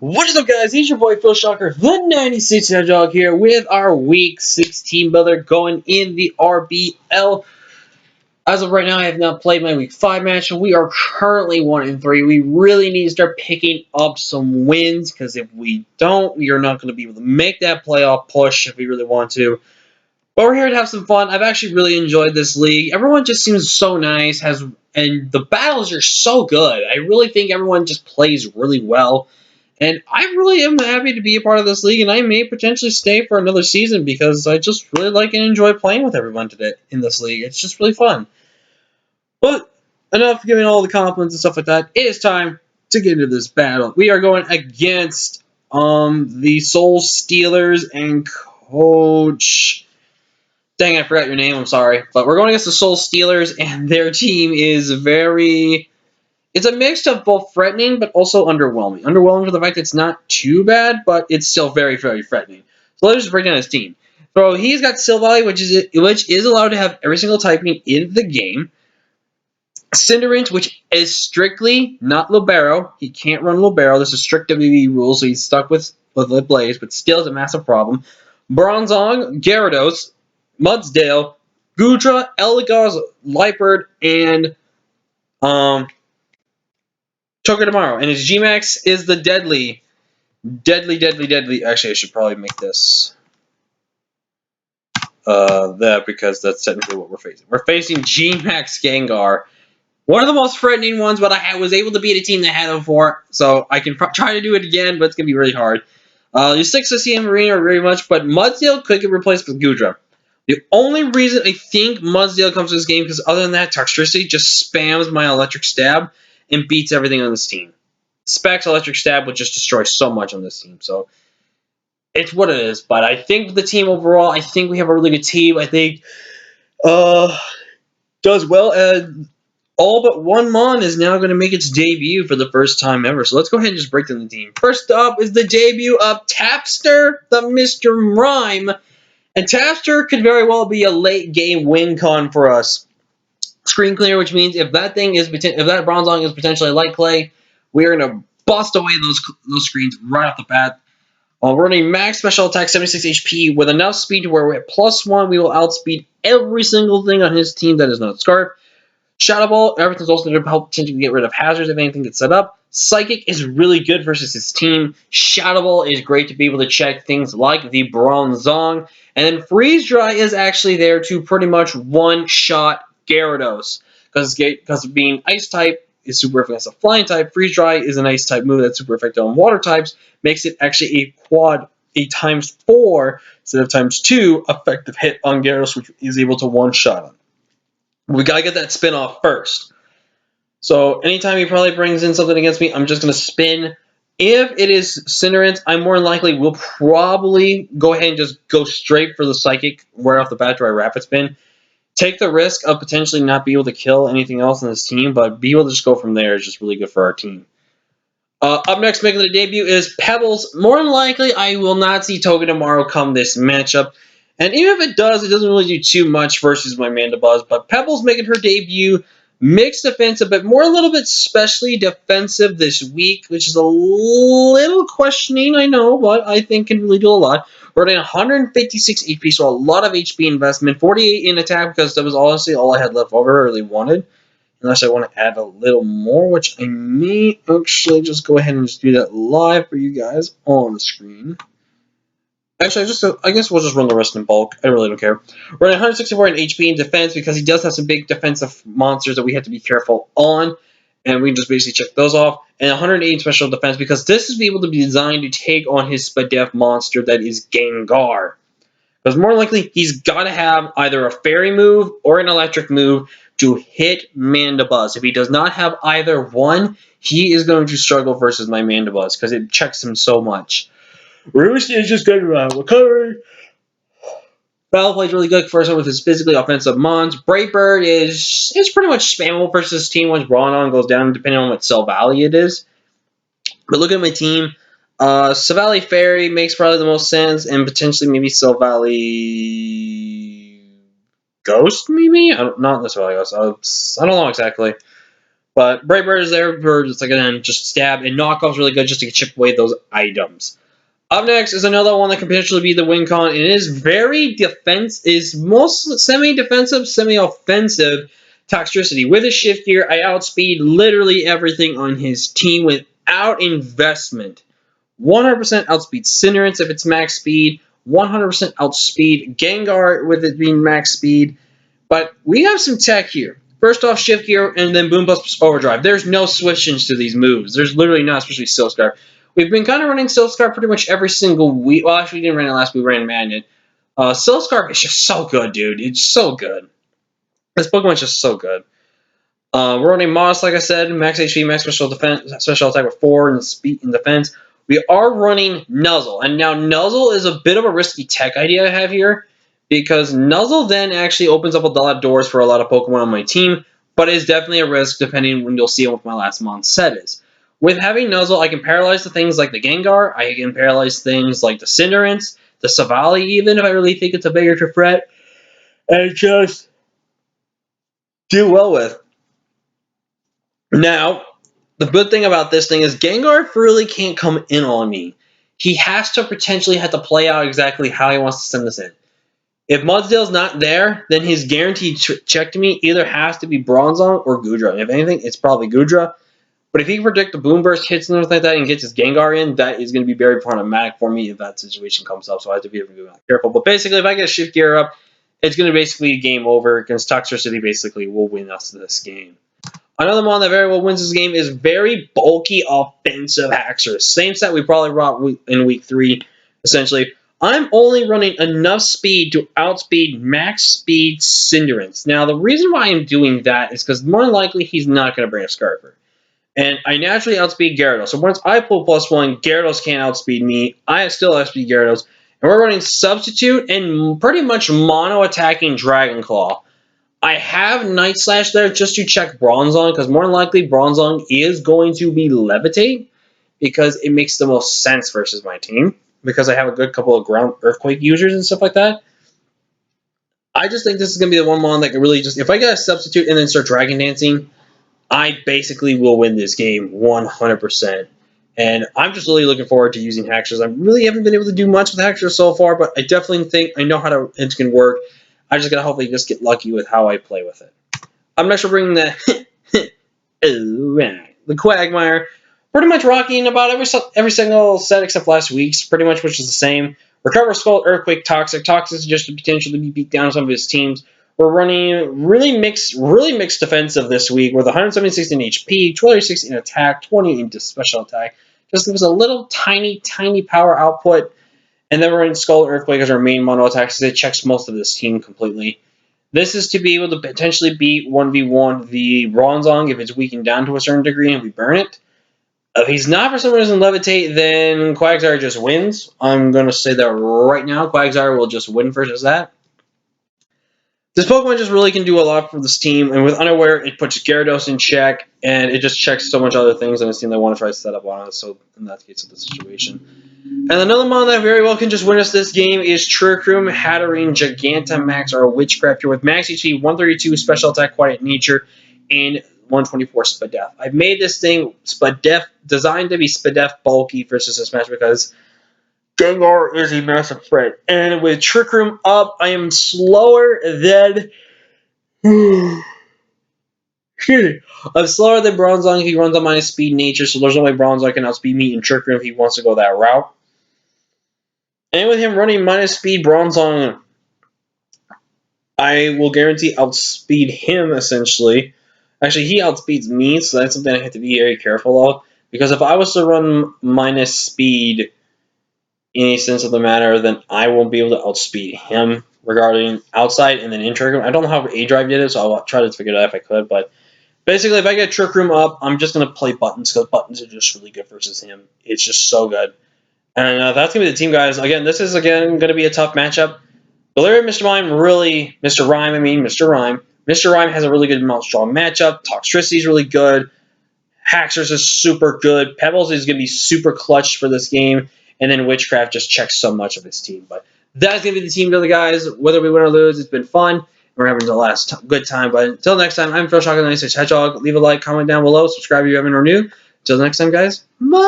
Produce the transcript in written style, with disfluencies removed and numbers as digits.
What is up, guys? It's your boy Phil Shocker, the 96 Dog here with our Week 6 team builder going in the RBL. As of right now, I have not played my Week 5 match, and we are currently 1-3. We really need to start picking up some wins, because if we don't, we are not going to be able to make that playoff push if we really want to. But we're here to have some fun. I've actually really enjoyed this league. Everyone just seems so nice, and the battles are so good. I really think everyone just plays really well. And I really am happy to be a part of this league, and I may potentially stay for another season because I just really like and enjoy playing with everyone today in this league. It's just really fun. But enough giving all the compliments and stuff like that. It is time to get into this battle. We are going against the Soul Stealers and Coach. Dang, I forgot your name. I'm sorry, but we're going against the Soul Stealers, and their team is very. It's a mix of both threatening but also underwhelming. Underwhelming for the fact that it's not too bad, but it's still very, very threatening. So let's just break down his team. So he's got Silvally, which is allowed to have every single typing in the game. Cinderant, which is strictly not Libero. He can't run Libero. This is strict WB rules, so he's stuck with the Blaze, but still is a massive problem. Bronzong, Gyarados, Mudsdale, Gudra, Elagos, Liepard, and Togedemaru, and his Gmax is the deadly. Actually, I should probably make this that because that's technically what we're facing. We're facing Gmax Gengar, one of the most threatening ones, but I was able to beat a team that had him before, so I can try to do it again, but it's gonna be really hard. Your 6 CM Marina are very much, but Mudsdale could get replaced with Gudra. The only reason I think Mudsdale comes to this game, because other than that, Toxtricity just spams my Electric Stab and beats everything on this team. Specs Electric Stab would just destroy so much on this team, so it's what it is. But I think the team overall, I think we have a really good team. I think does well, and all but one Mon is now going to make its debut for the first time ever. So let's go ahead and just break down the team. First up is the debut of Tapster, the Mr. Rhyme. And Tapster could very well be a late game win con for us. Screen clear, which means if that Bronzong is potentially light clay, we are going to bust away those screens right off the bat. We're running max special attack 76 HP with enough speed to where we're at +1. We will outspeed every single thing on his team that is not Scarf. Shadow Ball, everything's also going to help potentially get rid of hazards if anything gets set up. Psychic is really good versus his team. Shadow Ball is great to be able to check things like the Bronzong. And then Freeze Dry is actually there to pretty much one-shot Gyarados. Because being Ice type is super effective as a Flying type, Freeze Dry is an Ice type move that's super effective on Water types. Makes it actually a ×4 instead of ×2 effective hit on Gyarados, which is able to one-shot him. We gotta get that spin off first. So anytime he probably brings in something against me, I'm just gonna spin. If it is Cinderant, I more than likely will probably go ahead and just go straight for the Psychic right off the bat to our Rapid Spin. Take the risk of potentially not be able to kill anything else in this team, but be able to just go from there is just really good for our team. Up next, making the debut is Pebbles. More than likely, I will not see Togedemaru come this matchup. And even if it does, it doesn't really do too much versus my Mandibuzz. But Pebbles making her debut, mixed defensive, but more a little bit specially defensive this week, which is a little questioning, I know, but I think can really do a lot. We're at 156 HP, so a lot of HP investment. 48 in attack, because that was honestly all I had left over, or really wanted. Unless I want to add a little more, which I may actually just go ahead and just do that live for you guys on the screen. Actually, I guess we'll just run the rest in bulk. I really don't care. We're at 164 in HP in defense because he does have some big defensive monsters that we have to be careful on. And we can just basically check those off. And 108 in special defense because this is able to be designed to take on his Spadef monster that is Gengar. Because more likely, he's got to have either a fairy move or an electric move to hit Mandibuzz. If he does not have either one, he is going to struggle versus my Mandibuzz because it checks him so much. Roost is just good around recovery. Battle Play is really good for some of his physically offensive mons. Brave Bird is pretty much spammable versus team once Brawnon goes down, depending on what Cell Valley it is. But look at my team. Savali Fairy makes probably the most sense, and potentially maybe Savali Ghost, maybe? Not Savali Ghost. I don't know exactly. But Brightbird is there for just like again, just stab, and knockoff's really good just to chip away those items. Up next is another one that can potentially be the win con, and it is very is most semi-defensive, semi-offensive Toxtricity. With his shift gear, I outspeed literally everything on his team without investment. 100% outspeed Cinderance if it's max speed, 100% outspeed Gengar with it being max speed. But we have some tech here. First off, shift gear and then boom plus overdrive. There's no switchings to these moves. There's literally not, especially Silkscar. We've been kind of running Silkscar pretty much every single week. Well, actually, we didn't run it last week. We ran Magnet. Silkscar is just so good, dude. It's so good. This Pokemon's just so good. We're running Moss, like I said, max HP, max special defense, special attack with 4 and speed and defense. We are running Nuzzle, and now Nuzzle is a bit of a risky tech idea I have here, because Nuzzle then actually opens up a lot of doors for a lot of Pokemon on my team, but is definitely a risk depending when you'll see what my last month set is. With having Nuzzle, I can paralyze the things like the Gengar, I can paralyze things like the Cinderance, the Savali even if I really think it's a bigger threat, and just do well with. Now, the good thing about this thing is Gengar really can't come in on me. He has to potentially have to play out exactly how he wants to send this in. If Mudsdale's not there, then his guaranteed check to me either has to be Bronzong or Goodra. If anything, it's probably Goodra. But if he can predict the Boom Burst hits and everything like that and gets his Gengar in, that is going to be very problematic for me if that situation comes up. So I have to be careful. But basically, if I get a Shift Gear up, it's going to basically game over against Toxtricity. Basically, will win us this game. Another one that very well wins this game is very bulky offensive Haxorus. Same set we probably brought in week 3, essentially. I'm only running enough speed to outspeed max speed Cinderance. Now, the reason why I'm doing that is because more than likely he's not going to bring a Scarfer. And I naturally outspeed Gyarados. So once I pull +1, Gyarados can't outspeed me. I still outspeed Gyarados. And we're running Substitute and pretty much mono-attacking Dragon Claw. I have Night Slash there just to check Bronzong, because more than likely Bronzong is going to be Levitate, because it makes the most sense versus my team, because I have a good couple of ground Earthquake users and stuff like that. I just think this is going to be the one mon that can really just, if I get a Substitute and then start Dragon Dancing, I basically will win this game 100%. And I'm just really looking forward to using Haxorus. I really haven't been able to do much with Haxorus so far, but I definitely think I know how it can work. I just gotta hopefully just get lucky with how I play with it. I'm next for bringing the the Quagmire. Pretty much rocking about every single set except last week's, pretty much, which is the same. Recover Skull, Earthquake, Toxic. Toxic just to potentially be beat down some of his teams. We're running really mixed defensive this week with 176 in HP, 260 in attack, 20 into special attack. Just gives a little tiny power output. And then we're in Skull Earthquake as our main mono attack, because it checks most of this team completely. This is to be able to potentially beat 1v1 the Bronzong if it's weakened down to a certain degree and we burn it. If he's not for some reason Levitate, then Quagsire just wins. I'm going to say that right now. Quagsire will just win versus that. This Pokemon just really can do a lot for this team, and with Unaware, it puts Gyarados in check, and it just checks so much other things in a team they want to try to set up on it, so in that case of the situation. And another mon that very well can just win us this game is Trick Room, Hatterene, Gigantamax, or Witchcraft here with max HP, 132 special attack, quiet nature, and 124 Spadef. I've made this thing Spadef, designed to be Spadef bulky versus this match because Gengar is a massive threat. And with Trick Room up, I am slower than... I'm slower than Bronzong if he runs on my speed nature, so there's no way Bronzong can outspeed me in Trick Room if he wants to go that route. And with him running minus speed Bronzong, I will guarantee outspeed him, essentially. Actually, he outspeeds me, so that's something I have to be very careful of. Because if I was to run minus speed in any sense of the matter, then I won't be able to outspeed him regarding outside and then in Trick Room. I don't know how A-Drive did it, so I'll try to figure it out if I could. But basically, if I get Trick Room up, I'm just going to play Buttons, because Buttons are just really good versus him. It's just so good. And that's going to be the team, guys. Again, this is, going to be a tough matchup. Delirium, Mr. Rhyme, Mr. Rhyme. Mr. Rhyme has a really good, strong matchup. Toxtricity is really good. Haxorus is super good. Pebbles is going to be super clutch for this game. And then Witchcraft just checks so much of his team. But that's going to be the team, guys. Whether we win or lose, it's been fun. we're having the last good time. But until next time, I'm Phil Shock, the Nice Hedgehog. Leave a like, comment down below, subscribe if you haven't or new. Until next time, guys. Bye.